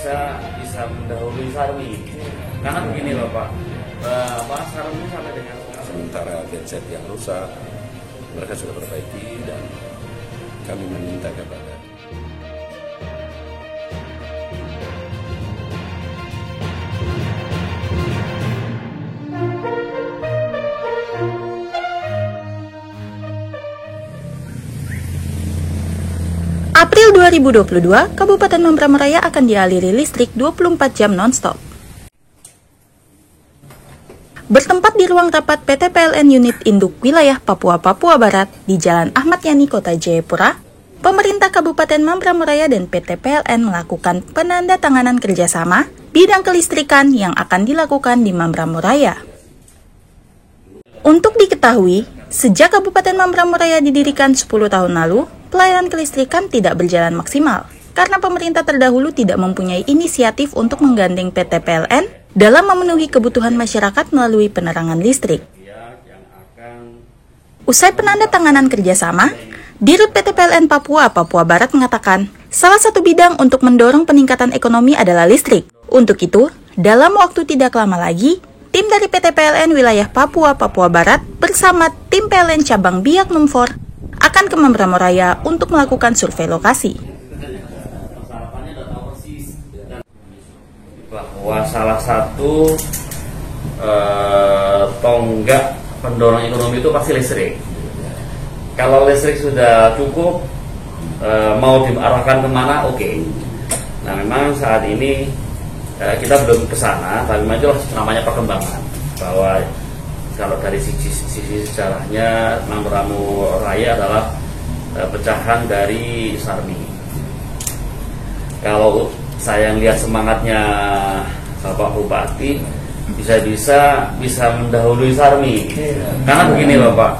bisa mendahului Sarmi. Karena begini loh Pak, Sarmi sampai dengan sementara genset yang rusak mereka sudah perbaiki dan kami meminta kepada April 2022, Kabupaten Mamberamo Raya akan dialiri listrik 24 jam non-stop. Bertempat di ruang rapat PT PLN Unit Induk Wilayah Papua Barat di Jalan Ahmad Yani, Kota Jayapura, pemerintah Kabupaten Mamberamo Raya dan PT PLN melakukan penandatanganan kerjasama bidang kelistrikan yang akan dilakukan di Mamberamo Raya. Untuk diketahui, sejak Kabupaten Mamberamo Raya didirikan 10 tahun lalu, pelayanan kelistrikan tidak berjalan maksimal karena pemerintah terdahulu tidak mempunyai inisiatif untuk menggandeng PT PLN dalam memenuhi kebutuhan masyarakat melalui penerangan listrik. Usai penandatanganan kerjasama, Dirut PT PLN Papua Barat mengatakan, salah satu bidang untuk mendorong peningkatan ekonomi adalah listrik. Untuk itu, dalam waktu tidak lama lagi, tim dari PT PLN wilayah Papua Barat bersama tim PLN cabang Biak Numfor akan ke Mamberamo Raya untuk melakukan survei lokasi. Bahwa salah satu tonggak pendorong ekonomi itu pasti listrik. Kalau listrik sudah cukup, mau diarahkan kemana, oke. Nah memang saat ini kita belum ke sana, tapi itu namanya perkembangan. Bahwa kalau dari sisi sejarahnya, Mamberamo Raya adalah pecahan dari Sarmi. Kalau saya lihat semangatnya Bapak Bupati, bisa mendahului Sarmi. Karena begini loh Pak,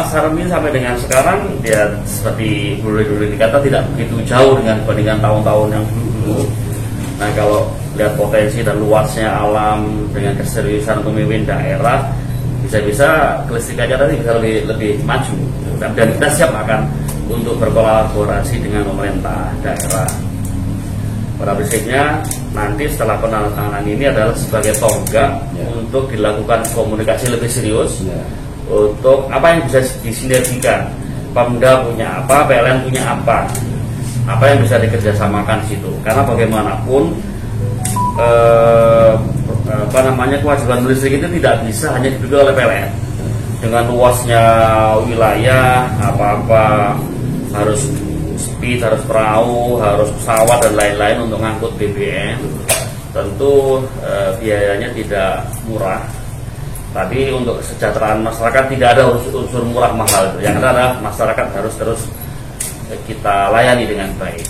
Sarmi sampai dengan sekarang dia seperti dulu dikata tidak begitu jauh dibandingkan tahun-tahun yang dulu. Nah kalau lihat potensi dan luasnya alam dengan keseriusan pemimpin daerah, bisa-bisa kelistrikannya tadi bisa lebih maju. Dan kita siap akan untuk berkolaborasi dengan pemerintah daerah. Pada prinsipnya nanti setelah penandatanganan ini adalah sebagai tonggak untuk dilakukan komunikasi lebih serius untuk apa yang bisa disinergikan. Pemda punya apa, PLN punya apa yang bisa dikerjasamakan di situ. Karena bagaimanapun kewajiban listrik itu tidak bisa hanya dipikul oleh PLN. Dengan luasnya wilayah, apa-apa harus speed, harus perahu, harus pesawat dan lain-lain untuk ngangkut BBM. Tentu biayanya tidak murah. Tapi untuk kesejahteraan masyarakat tidak ada unsur murah mahal itu. Yang ada adalah masyarakat harus terus kita layani dengan baik.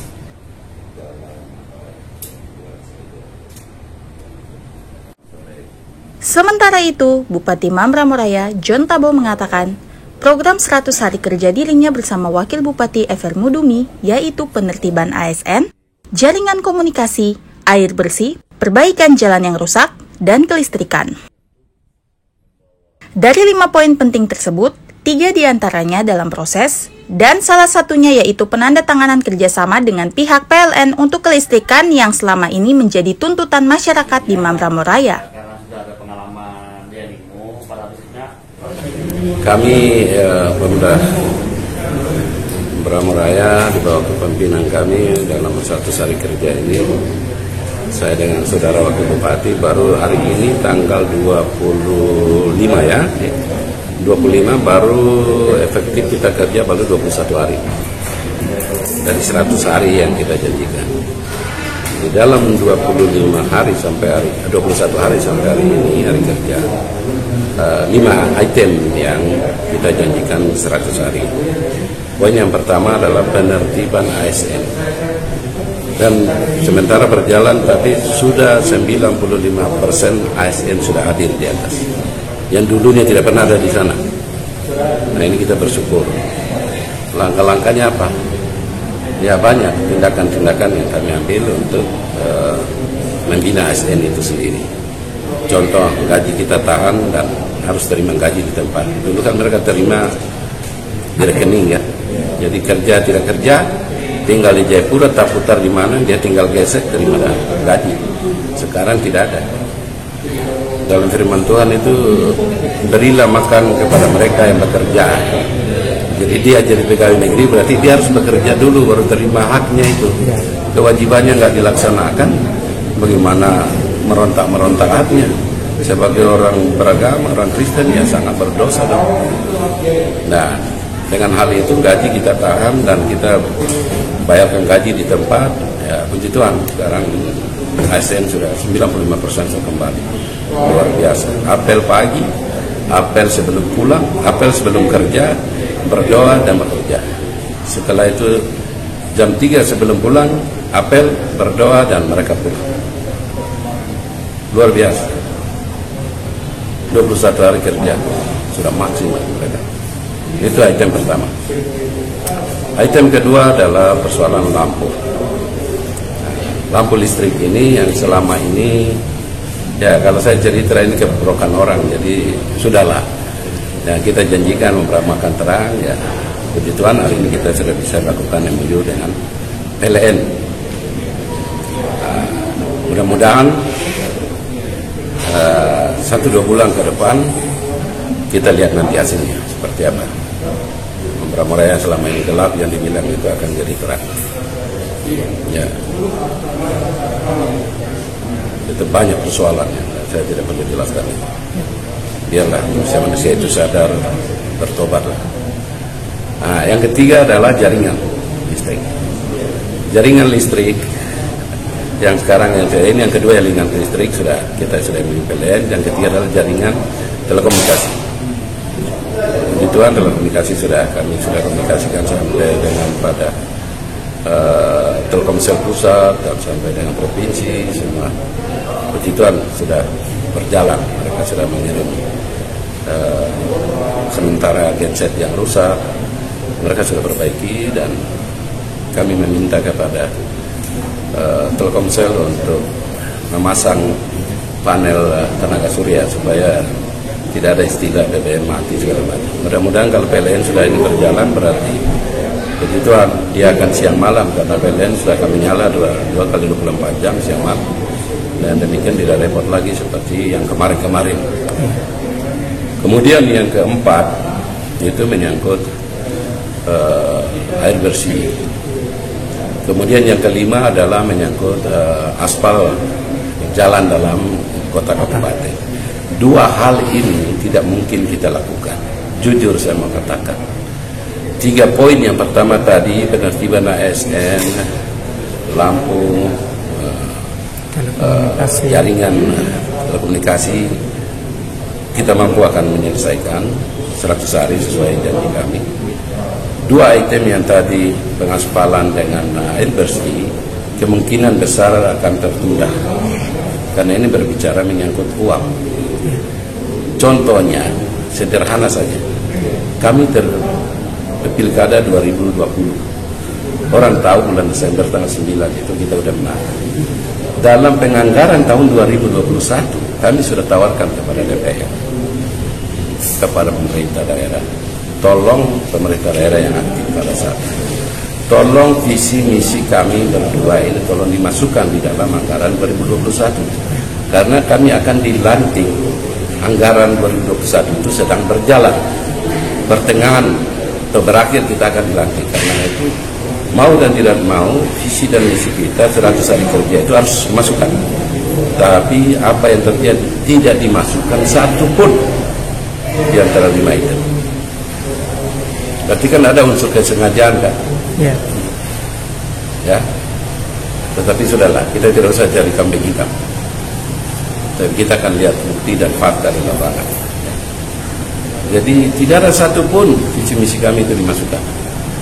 Sementara itu, Bupati Mamberamo Raya, John Tabo mengatakan, program 100 hari kerja dirinya bersama Wakil Bupati Ever Mudumi, yaitu penertiban ASN, jaringan komunikasi, air bersih, perbaikan jalan yang rusak, dan kelistrikan. Dari 5 poin penting tersebut, 3 diantaranya dalam proses, dan salah satunya yaitu penandatanganan kerjasama dengan pihak PLN untuk kelistrikan yang selama ini menjadi tuntutan masyarakat di Mamberamo Raya. Kami Pemda Mamberamo Raya di bawah kepemimpinan kami dalam 100 hari kerja ini, saya dengan Saudara Wakil Bupati baru hari ini tanggal 25 ya. 25 baru efektif kita kerja baru 21 hari dari 100 hari yang kita janjikan. Di dalam 25 hari sampai 21 hari sampai hari ini hari kerja, 5 item yang kita janjikan 100 hari. Poin yang pertama adalah penertiban ASN. Dan sementara berjalan tapi sudah 95% ASN sudah hadir di atas. Yang dulunya tidak pernah ada di sana. Nah ini kita bersyukur. Langkah-langkahnya apa? Ya banyak tindakan-tindakan yang kami ambil untuk membina ASN itu sendiri. Contoh, gaji kita tahan dan harus terima gaji di tempat. Dulu kan mereka terima di rekening ya. Jadi kerja tidak kerja tinggal di Jayapura, tak putar di mana, dia tinggal gesek terima gaji. Sekarang tidak ada. Dalam firman Tuhan itu, berilah makan kepada mereka yang bekerja. Jadi dia jadi pegawai negeri, berarti dia harus bekerja dulu baru terima haknya itu. Kewajibannya nggak dilaksanakan, bagaimana merontak haknya? Sebagai orang beragama, orang Kristen, ya sangat berdosa dong. Nah, dengan hal itu gaji kita tahan dan kita bayarkan gaji di tempat. Ya, puji Tuhan, sekarang ASN sudah 95% sudah kembali. Luar biasa. Apel pagi, apel sebelum pulang, apel sebelum kerja, berdoa dan bekerja. Setelah itu jam 3 sebelum pulang, apel, berdoa dan mereka pulang. Luar biasa. 21 hari kerja sudah maksimal mereka. Itu item pertama. Item kedua adalah persoalan lampu. Lampu listrik ini yang selama ini, ya kalau saya cerita ini keburukan orang, jadi sudahlah. Ya, kita janjikan memperamakan terang, ya puji Tuhan hari ini kita sudah bisa lakukan MOU dengan PLN. Mudah-mudahan 1-2 bulan ke depan kita lihat nanti hasilnya seperti apa. Beberapa yang selama ini gelap yang dibilang itu akan jadi terang. Ya, itu banyak persoalannya, saya tidak perlu jelaskan itu. Biarlah manusia itu sadar, bertobatlah. Nah, yang ketiga adalah jaringan listrik. Jaringan listrik yang sekarang yang kedua jaringan listrik kita sudah miliki PLN. Yang ketiga adalah jaringan telekomunikasi. Puji Tuhan, telekomunikasi kami sudah komunikasikan sampai dengan pada Telkomsel pusat dan sampai dengan provinsi semua. Puji Tuhan sudah berjalan. Mereka sudah mengirim sementara genset yang rusak, mereka sudah perbaiki dan kami meminta kepada Telkomsel untuk memasang panel tenaga surya supaya tidak ada istilah BBM mati segala macam. Mudah-mudahan kalau PLN sudah ini berjalan berarti puji Tuhan dia akan siang malam, karena PLN sudah kami nyala 2 kali 24 jam siang malam, dan demikian tidak repot lagi seperti yang kemarin-kemarin. Kemudian yang keempat itu menyangkut air bersih. Kemudian yang kelima adalah menyangkut aspal jalan dalam kota kabupaten. 2 hal ini tidak mungkin kita lakukan. Jujur saya mau katakan. 3 poin yang pertama tadi, penertiban ASN, lampu, jaringan telekomunikasi, kita mampu akan menyelesaikan 100 hari sesuai janji kami. 2 item yang tadi, pengaspalan dengan air bersih, kemungkinan besar akan tertunda karena ini berbicara menyangkut uang. Contohnya sederhana saja, kami pilkada 2020, orang tahu bulan Desember tanggal 9 itu kita udah menang. Dalam penganggaran tahun 2021 kami sudah tawarkan kepada DPR, kepada pemerintah daerah, tolong pemerintah daerah yang aktif pada saat itu, tolong visi misi kami berdua ini tolong dimasukkan di dalam anggaran 2021, karena kami akan dilantik. Anggaran 2021 itu sedang berjalan, pertengahan atau berakhir kita akan dilantik. Karena itu mau dan tidak mau visi dan misi kita 100 hari kerja itu harus dimasukkan. Tapi apa yang terjadi, tidak dimasukkan satu pun di antara 5 itu. Berarti kan ada unsur kesengajaan kan? Ya. Tetapi sudahlah, kita tidak usah cari kambing hitam. Tapi kita akan lihat bukti dan fakta di lapangan. Jadi tidak ada satupun visi misi kami itu dimasukkan.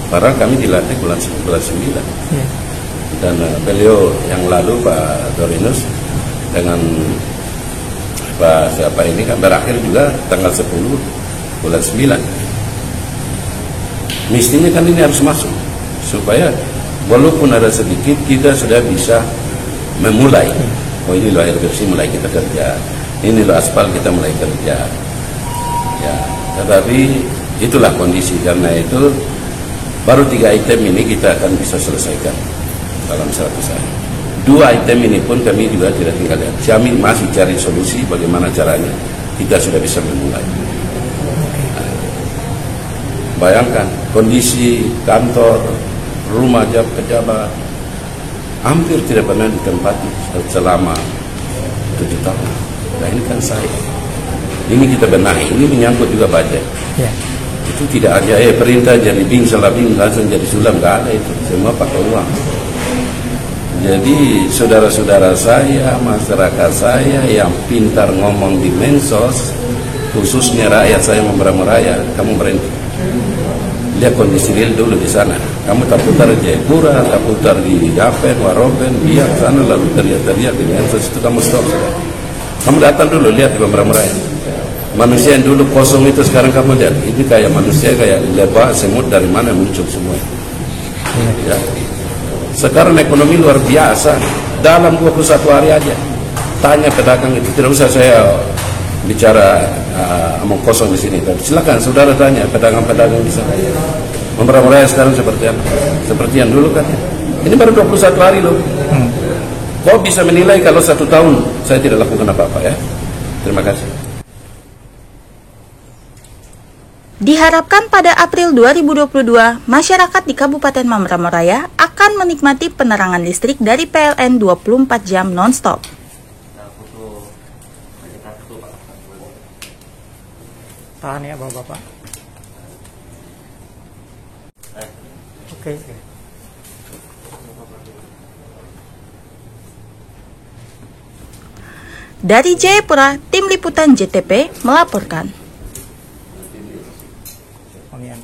Padahal kami dilantik bulan 9. Dan beliau yang lalu Pak Dorinus dengan Pak siapa ini kan berakhir juga tanggal 10 bulan 9. Mestinya kan ini harus masuk supaya walaupun ada sedikit kita sudah bisa memulai. Oh ini loh air bersih mulai kita kerja, ini loh aspal kita mulai kerja. Ya, tetapi itulah kondisi. Karena itu Baru 3 item ini kita akan bisa selesaikan dalam 100 hari. 2 item ini pun kami juga tidak tinggal lihat. Kami masih cari solusi bagaimana caranya kita sudah bisa memulai. Bayangkan kondisi kantor, rumah pejabat hampir tidak pernah ditempati selama 7 tahun. Nah ini kan saya. Ini kita benahi. Ini menyangkut juga budget. Ya. Itu tidak ada perintah jadi bing selabing langsung jadi sulam, nggak ada itu. Semua pakai uang. Jadi saudara-saudara saya, masyarakat saya yang pintar ngomong di mensos, khususnya rakyat saya Membramo-Raya, kamu berhenti. Lihat kondisi real dulu di sana. Kamu tak putar di Jayapura, tak putar di Dapen, Waropen, lihat sana lalu teriak-teriak di mensos itu kamu stop saja. Kamu datang dulu lihat di Membramo-Raya. Manusia yang dulu kosong itu sekarang kamu lihat, ini kayak manusia kayak lebah, semut dari mana muncul semua. Ya. Sekarang ekonomi luar biasa dalam 21 hari aja. Tanya pedagang itu, tidak usah saya bicara omong kosong di sini. Tapi silakan saudara tanya pedagang-pedagang di sana. Membramo-Raya sekarang seperti apa? Seperti yang dulu kan? Ini baru 21 hari loh. Kau bisa menilai kalau 1 tahun saya tidak lakukan apa-apa ya? Terima kasih. Diharapkan pada April 2022, masyarakat di Kabupaten Membramo-Raya akan menikmati penerangan listrik dari PLN 24 jam non-stop. Tahan ya Bapak-Bapak. Oke. Dari Jayapura, Tim Liputan JTP melaporkan. Amin.